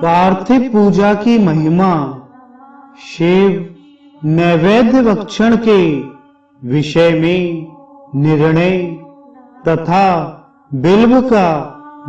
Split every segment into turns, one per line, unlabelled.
पार्थिव पूजा की महिमा। शिव नैवेद्य भक्षण के विषय में निर्णय तथा बिल्व का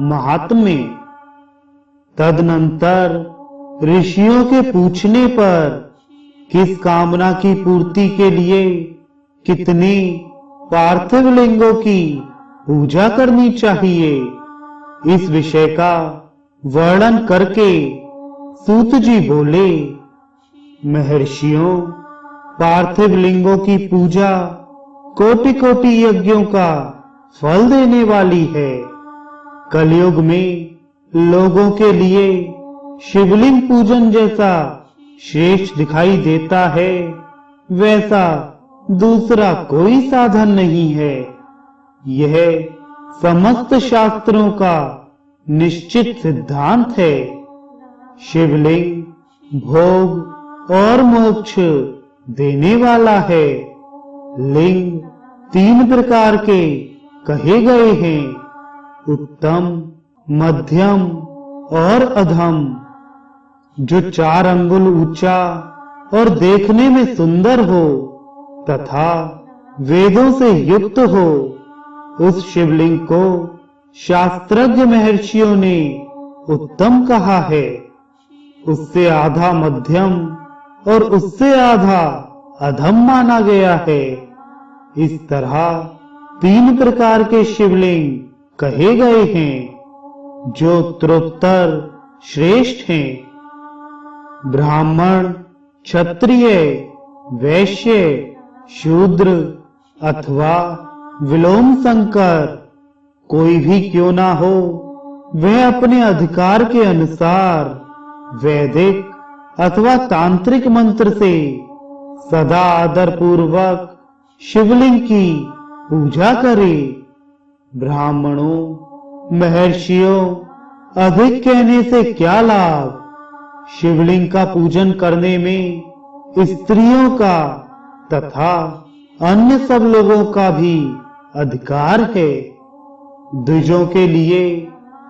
महात्म्य। तदनंतर ऋषियों के पूछने पर किस कामना की पूर्ति के लिए कितने पार्थिव लिंगों की पूजा करनी चाहिए, इस विषय का वर्णन करके सूत जी बोले, महर्षियों, पार्थिव लिंगों की पूजा कोटि कोटि यज्ञों का फल देने वाली है। कलयुग में लोगों के लिए शिवलिंग पूजन जैसा श्रेष्ठ दिखाई देता है, वैसा दूसरा कोई साधन नहीं है। यह समस्त शास्त्रों का निश्चित सिद्धांत है। शिवलिंग भोग और मोक्ष देने वाला है। लिंग 3 प्रकार के कहे गए हैं, उत्तम, मध्यम और अधम। जो 4 अंगुल ऊंचा और देखने में सुंदर हो तथा वेदों से युक्त हो, उस शिवलिंग को शास्त्रज्ञ महर्षियों ने उत्तम कहा है। उससे आधा मध्यम और उससे आधा अधम माना गया है। इस तरह 3 प्रकार के शिवलिंग कहे गए हैं, जो उत्तरोत्तर श्रेष्ठ हैं। ब्राह्मण, क्षत्रिय, वैश्य, शूद्र अथवा विलोम संकर कोई भी क्यों ना हो, वह अपने अधिकार के अनुसार वैदिक अथवा तांत्रिक मंत्र से सदा आदर पूर्वक शिवलिंग की पूजा करे। ब्राह्मणों, महर्षियों, अधिक कहने से क्या लाभ। शिवलिंग का पूजन करने में स्त्रियों का तथा अन्य सब लोगों का भी अधिकार है। द्विजों के लिए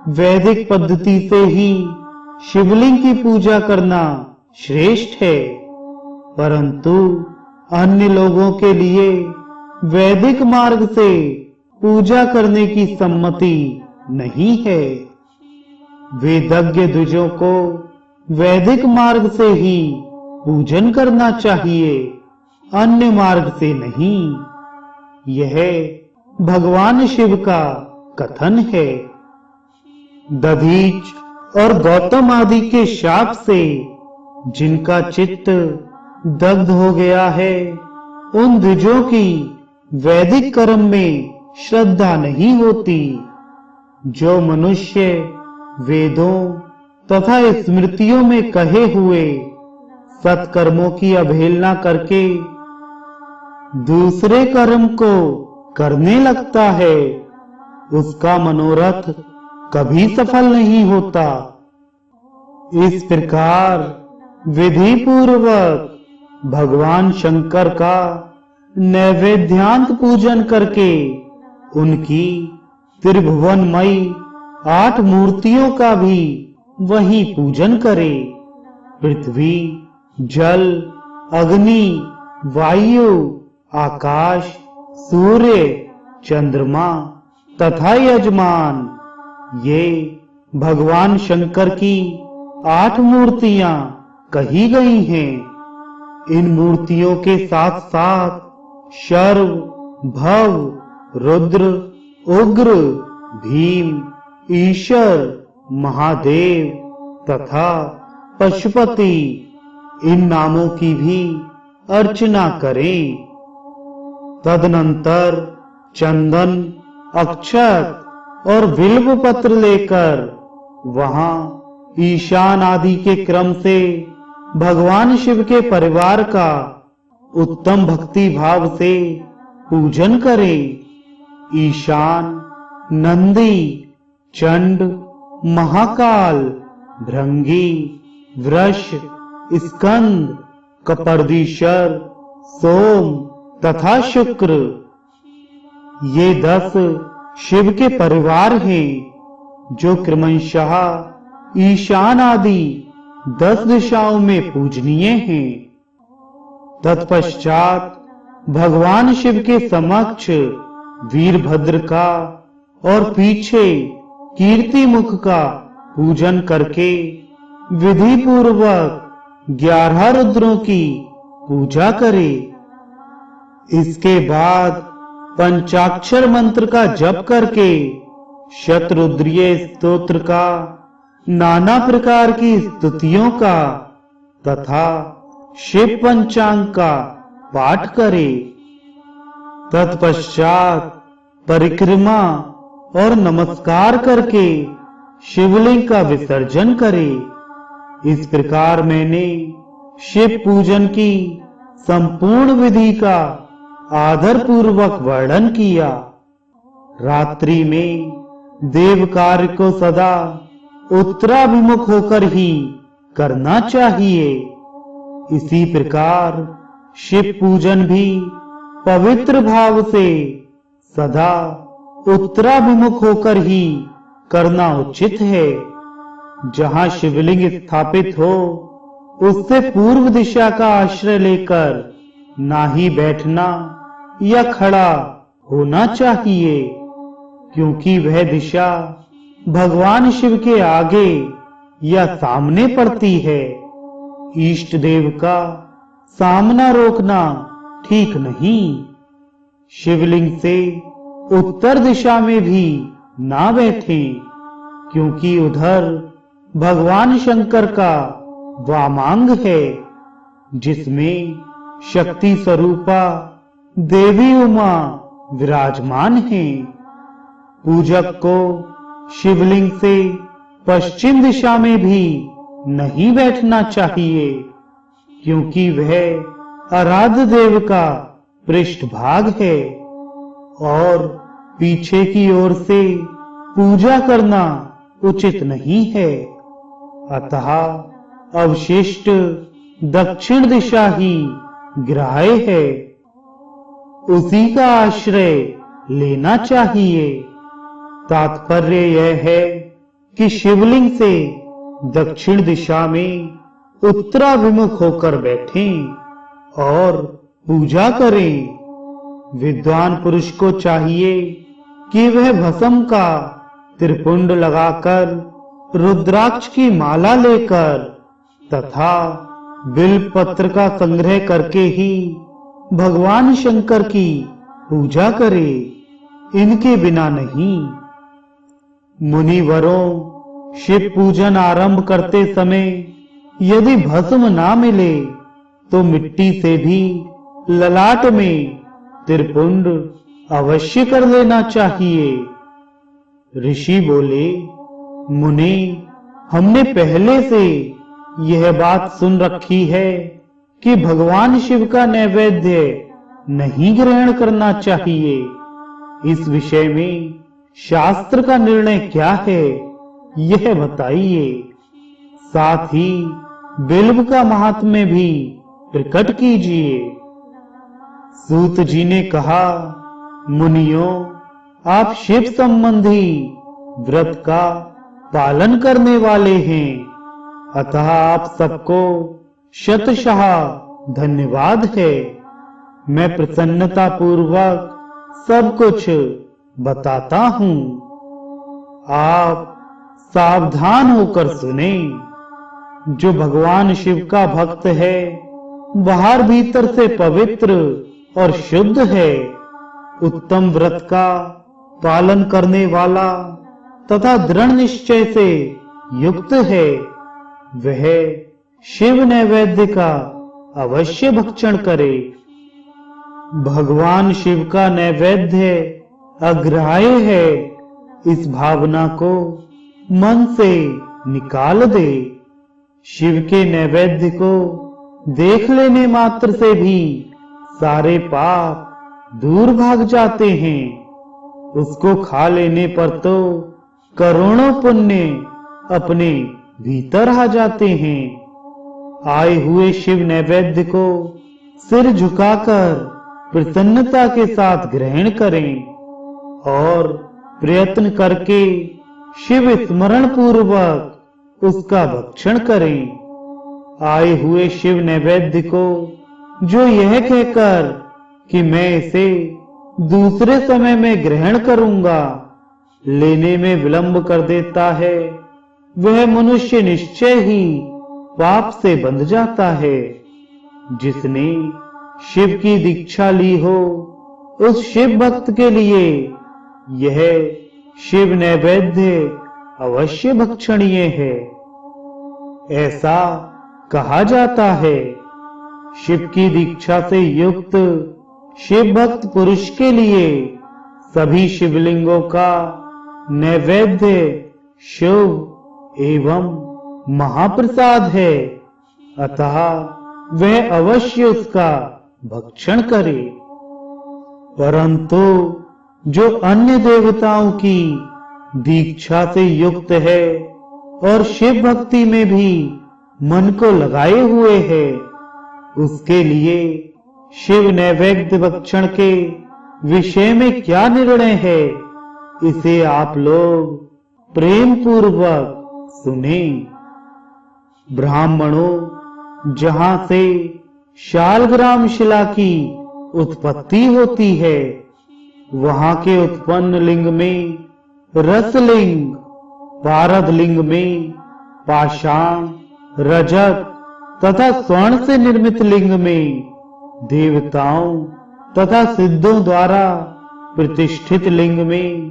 वैदिक पद्धति से ही शिवलिंग की पूजा करना श्रेष्ठ है, परंतु अन्य लोगों के लिए वैदिक मार्ग से पूजा करने की सम्मति नहीं है। वेदज्ञ द्विजों को वैदिक मार्ग से ही पूजन करना चाहिए, अन्य मार्ग से नहीं। यह भगवान शिव का कथन है। दधीच और गौतम आदि के शाप से जिनका चित्त दग्ध हो गया है, उन द्विजों की वैदिक कर्म में श्रद्धा नहीं होती। जो मनुष्य वेदों तथा स्मृतियों में कहे हुए सत्कर्मों की अवहेलना करके दूसरे कर्म को करने लगता है, उसका मनोरथ कभी सफल नहीं होता। इस प्रकार विधि पूर्वक भगवान शंकर का नैवेद्यांत पूजन करके उनकी त्रिभुवनमयी 8 मूर्तियों का भी वही पूजन करे। पृथ्वी, जल, अग्नि, वायु, आकाश, सूर्य, चंद्रमा तथा यजमान, ये भगवान शंकर की 8 मूर्तियां कही गई हैं। इन मूर्तियों के साथ साथ शर्व, भव, रुद्र, उग्र, भीम, ईश्वर, महादेव तथा पशुपति, इन नामों की भी अर्चना करें। तदनंतर चंदन, अक्षत और बिल्व पत्र लेकर वहां ईशान आदि के क्रम से भगवान शिव के परिवार का उत्तम भक्ति भाव से पूजन करें। ईशान नंदी, चंड, महाकाल, भृंगी, वृष, स्कंद, कपर्दीश्वर, सोम तथा शुक्र, ये 10 शिव के परिवार हैं, जो क्रमशः ईशान आदि 10 दिशाओं में पूजनीय हैं। तत्पश्चात भगवान शिव के समक्ष वीरभद्र का और पीछे कीर्ति मुख का पूजन करके विधि पूर्वक 11 रुद्रों की पूजा करे। इसके बाद पंचाक्षर मंत्र का जप करके शतरुद्रीय स्तोत्र का, नाना प्रकार की स्तुतियों का तथा शिव पंचांग का पाठ करे। तत्पश्चात परिक्रमा और नमस्कार करके शिवलिंग का विसर्जन करे। इस प्रकार मैंने शिव पूजन की संपूर्ण विधि का आदर पूर्वक वर्णन किया। रात्रि में देव कार्य को सदा उत्तराभिमुख होकर ही करना चाहिए। इसी प्रकार शिव पूजन भी पवित्र भाव से सदा उत्तराभिमुख होकर ही करना उचित है। जहां शिवलिंग स्थापित हो उससे पूर्व दिशा का आश्रय लेकर ना ही बैठना या खड़ा होना चाहिए, क्योंकि वह दिशा भगवान शिव के आगे या सामने पड़ती है। इष्ट देव का सामना रोकना ठीक नहीं। शिवलिंग से उत्तर दिशा में भी ना बैठें, क्योंकि उधर भगवान शंकर का वामांग है, जिसमें शक्ति स्वरूपा देवी उमा विराजमान है। पूजक को शिवलिंग से पश्चिम दिशा में भी नहीं बैठना चाहिए, क्योंकि वह आराध्य देव का पृष्ठभाग है और पीछे की ओर से पूजा करना उचित नहीं है। अतः अवशिष्ट दक्षिण दिशा ही ग्राह्य है, उसी का आश्रय लेना चाहिए। तात्पर्य यह है कि शिवलिंग से दक्षिण दिशा में उत्तराभिमुख होकर बैठें और पूजा करें। विद्वान पुरुष को चाहिए कि वह भस्म का त्रिपुंड लगाकर, रुद्राक्ष की माला लेकर तथा बिल्व पत्र का संग्रह करके ही भगवान शंकर की पूजा करे, इनके बिना नहीं। मुनिवरों शिव पूजन आरंभ करते समय यदि भस्म ना मिले तो मिट्टी से भी ललाट में त्रिपुंड अवश्य कर लेना चाहिए। ऋषि बोले, मुनि, हमने पहले से यह बात सुन रखी है कि भगवान शिव का नैवेद्य नहीं ग्रहण करना चाहिए। इस विषय में शास्त्र का निर्णय क्या है, यह बताइए। साथ ही बिल्व का महात्म्य भी प्रकट कीजिए। सूत जी ने कहा, मुनियों, आप शिव संबंधी व्रत का पालन करने वाले हैं, अतः आप सबको शतशः धन्यवाद है। मैं प्रसन्नता पूर्वक सब कुछ बताता हूं, आप सावधान होकर सुने। जो भगवान शिव का भक्त है, बाहर भीतर से पवित्र और शुद्ध है, उत्तम व्रत का पालन करने वाला तथा दृढ़ निश्चय से युक्त है, वह शिव नैवेद्य का अवश्य भक्षण करे। भगवान शिव का नैवेद्य अग्राह्य है, इस भावना को मन से निकाल दे। शिव के नैवेद्य को देख लेने मात्र से भी सारे पाप दूर भाग जाते हैं। उसको खा लेने पर तो करोड़ों पुण्य अपने भीतर आ जाते हैं। आए हुए शिव नैवेद्य को सिर झुकाकर प्रसन्नता के साथ ग्रहण करें और प्रयत्न करके शिव स्मरण पूर्वक उसका भक्षण करें। आए हुए शिव नैवेद्य को जो यह कहकर कि मैं इसे दूसरे समय में ग्रहण करूंगा, लेने में विलंब कर देता है, वह मनुष्य निश्चय ही पाप से बंध जाता है। जिसने शिव की दीक्षा ली हो, उस शिव भक्त के लिए यह शिव नैवेद्य अवश्य भक्षणीय है। ऐसा कहा जाता है, शिव की दीक्षा से युक्त शिव भक्त पुरुष के लिए सभी शिवलिंगों का नैवेद्य शुभ एवं महाप्रसाद है, अतः वह अवश्य उसका भक्षण करे। परंतु जो अन्य देवताओं की दीक्षा से युक्त है और शिव भक्ति में भी मन को लगाए हुए है, उसके लिए शिव नैवेद्य भक्षण के विषय में क्या निर्णय है, इसे आप लोग प्रेम पूर्वक सुने। ब्राह्मणों, जहां से शालग्राम शिला की उत्पत्ति होती है, वहां के उत्पन्न लिंग में रसलिंग, पारद लिंग में पाषाण, रजत तथा स्वर्ण से निर्मित लिंग में देवताओं तथा सिद्धों द्वारा प्रतिष्ठित लिंग में,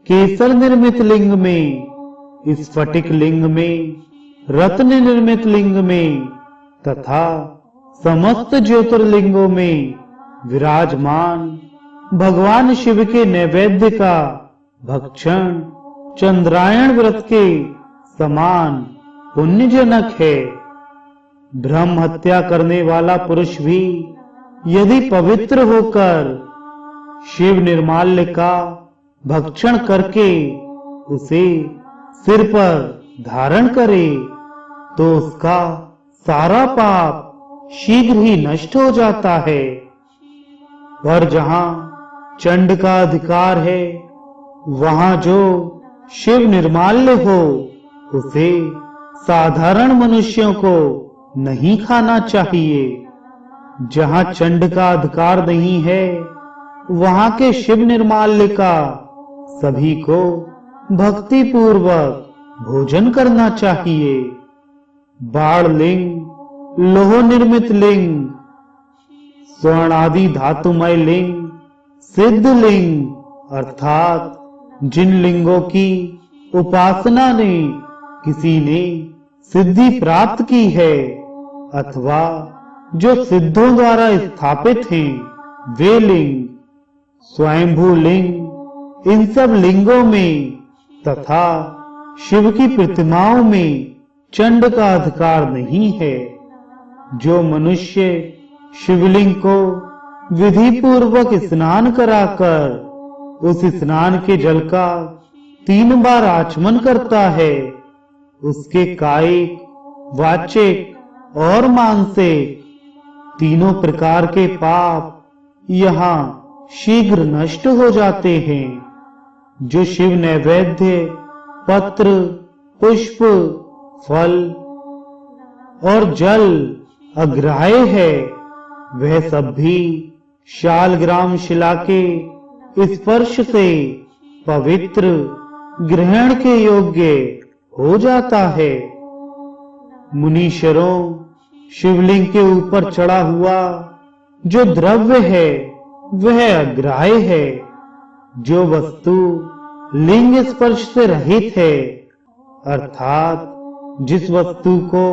केसर निर्मित लिंग में, स्फटिक लिंग में, रत्न निर्मित लिंग में तथा समस्त ज्योतिर्लिंगों में विराजमान भगवान शिव के नैवेद्य का भक्षण चंद्रायण व्रत के समान पुण्यजनक है। ब्रह्म हत्या करने वाला पुरुष भी यदि पवित्र होकर शिव निर्माल्य का भक्षण करके उसे सिर पर धारण करे, तो उसका सारा पाप शीघ्र ही नष्ट हो जाता है। पर जहां चंड का अधिकार है, वहां जो शिव निर्माल्य हो, उसे साधारण मनुष्यों को नहीं खाना चाहिए। जहां चंड का अधिकार नहीं है, वहां के शिव निर्माल्य का सभी को भक्ति पूर्वक भोजन करना चाहिए। बाण लिंग, लोह निर्मित लिंग, स्वर्ण आदि धातुमय लिंग, सिद्ध लिंग अर्थात जिन लिंगों की उपासना ने किसी ने सिद्धि प्राप्त की है अथवा जो सिद्धों द्वारा स्थापित हैं, वे लिंग, स्वयंभू लिंग, इन सब लिंगों में तथा शिव की प्रतिमाओं में चंड का अधिकार नहीं है। जो मनुष्य शिवलिंग को विधि पूर्वक स्नान कराकर उस स्नान के जल का 3 बार आचमन करता है, उसके कायिक, वाचिक और मानसिक तीनों प्रकार के पाप यहाँ शीघ्र नष्ट हो जाते हैं। जो शिव नैवेद्य, पत्र, पुष्प, फल और जल अग्राह्य है, वह सब भी शालग्राम शिला के स्पर्श से पवित्र, ग्रहण के योग्य हो जाता है। मुनीश्वरों, शिवलिंग के ऊपर चढ़ा हुआ जो द्रव्य है, वह अग्राह्य है। जो वस्तु लिंग स्पर्श से रहित है, अर्थात जिस वस्तु को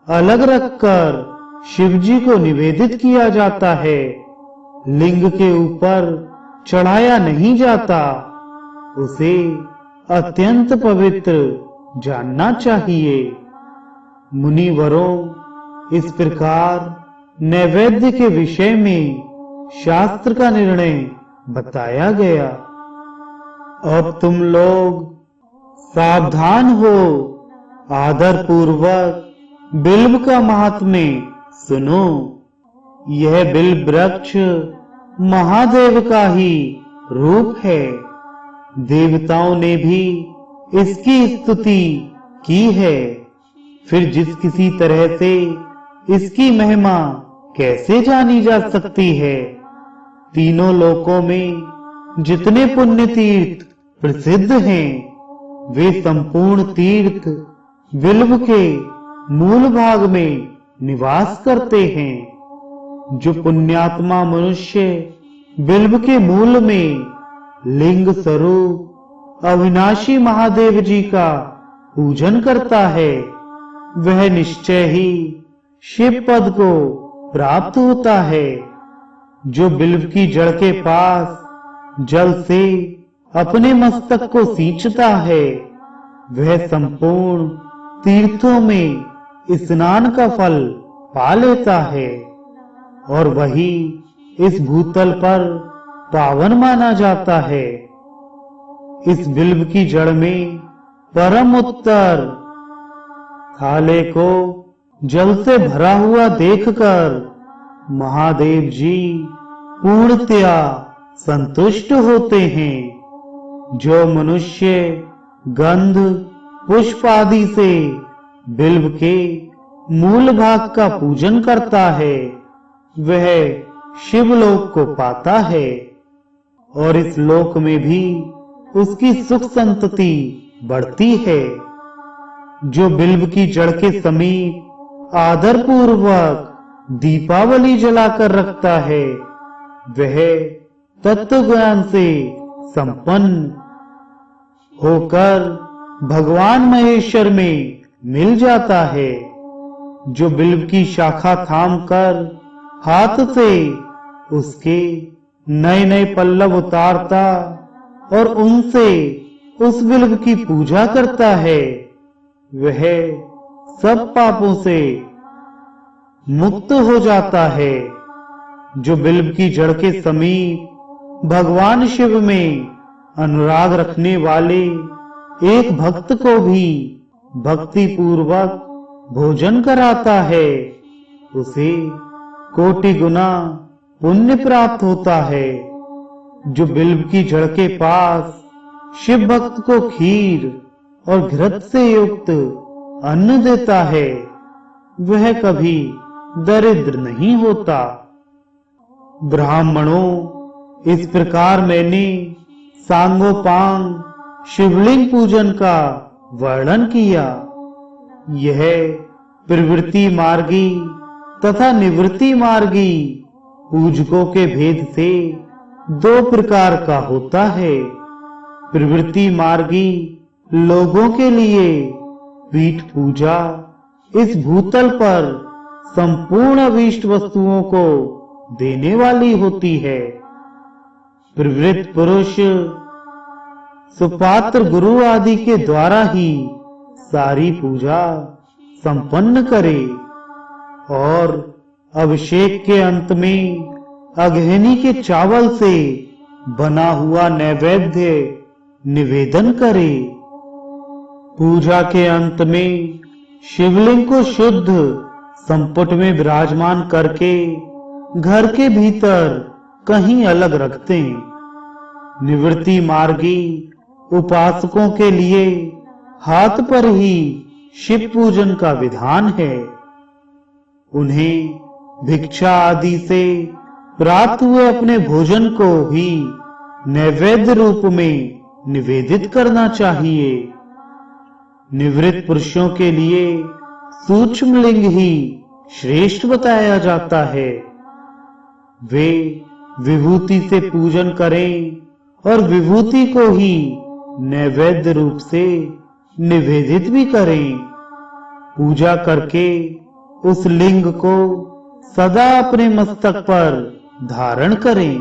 अलग रखकर शिवजी को निवेदित किया जाता है, लिंग के ऊपर चढ़ाया नहीं जाता, उसे अत्यंत पवित्र जानना चाहिए। मुनिवरों, इस प्रकार नैवेद्य के विषय में शास्त्र का निर्णय बताया गया। अब तुम लोग सावधान हो, आदर पूर्वक बिल्व का महात्म्य सुनो। यह बिल्व वृक्ष महादेव का ही रूप है। देवताओं ने भी इसकी स्तुति की है, फिर जिस किसी तरह से इसकी महिमा कैसे जानी जा सकती है। तीनों लोकों में जितने पुण्य तीर्थ प्रसिद्ध हैं, वे संपूर्ण तीर्थ बिल्व के मूल भाग में निवास करते हैं। जो पुण्यात्मा मनुष्य बिल्व के मूल में लिंग स्वरूप अविनाशी महादेव जी का पूजन करता है, वह निश्चय ही शिव पद को प्राप्त होता है। जो बिल्व की जड़ के पास जल से अपने मस्तक को सींचता है, वह संपूर्ण तीर्थों में स्नान का फल पा लेता है और वही इस भूतल पर पावन माना जाता है। इस बिल्व की जड़ में परम उत्तर थाले को जल से भरा हुआ देखकर महादेव जी पूर्णतया संतुष्ट होते हैं। जो मनुष्य गंध पुष्प आदि से बिल्व के मूल भाग का पूजन करता है, वह शिवलोक को पाता है और इस लोक में भी उसकी सुख संतति बढ़ती है। जो बिल्व की जड़ के समीप आदर पूर्वक दीपावली जलाकर रखता है, वह तत्व ज्ञान से संपन्न होकर भगवान महेश्वर में मिल जाता है। जो बिल्व की शाखा थामकर हाथ से उसके नए नए पल्लव उतारता और उनसे उस बिल्व की पूजा करता है, वह सब पापों से मुक्त हो जाता है। जो बिल्व की जड़ के समीप भगवान शिव में अनुराग रखने वाले एक भक्त को भी भक्ति पूर्वक भोजन कराता है, उसे कोटि गुना पुण्य प्राप्त होता है। जो बिल्व की जड़ के पास शिव भक्त को खीर और घृत से युक्त अन्न देता है, वह कभी दरिद्र नहीं होता। ब्राह्मणों, इस प्रकार मैंने सांगोपांग शिवलिंग पूजन का वर्णन किया। यह प्रवृत्ति मार्गी तथा निवृत्ति मार्गी पूजकों के भेद से दो प्रकार का होता है। प्रवृत्ति मार्गी लोगों के लिए पीठ पूजा इस भूतल पर संपूर्ण अभीष्ट वस्तुओं को देने वाली होती है। प्रवृत्त पुरुष सुपात्र गुरु आदि के द्वारा ही सारी पूजा संपन्न करे और अभिषेक के अंत में अघैनी के चावल से बना हुआ नैवेद्य निवेदन करे। पूजा के अंत में शिवलिंग को शुद्ध संपुट में विराजमान करके घर के भीतर कहीं अलग रखते। निवृत्ति मार्गी उपासकों के लिए हाथ पर ही शिव पूजन का विधान है। उन्हें भिक्षा आदि से प्राप्त हुए अपने भोजन को ही नैवेद्य रूप में निवेदित करना चाहिए। निवृत्त पुरुषों के लिए सूक्ष्म लिंग ही श्रेष्ठ बताया जाता है। वे विभूति से पूजन करें और विभूति को ही नैवेद्य रूप से निवेदित भी करें। पूजा करके उस लिंग को सदा अपने मस्तक पर धारण करें।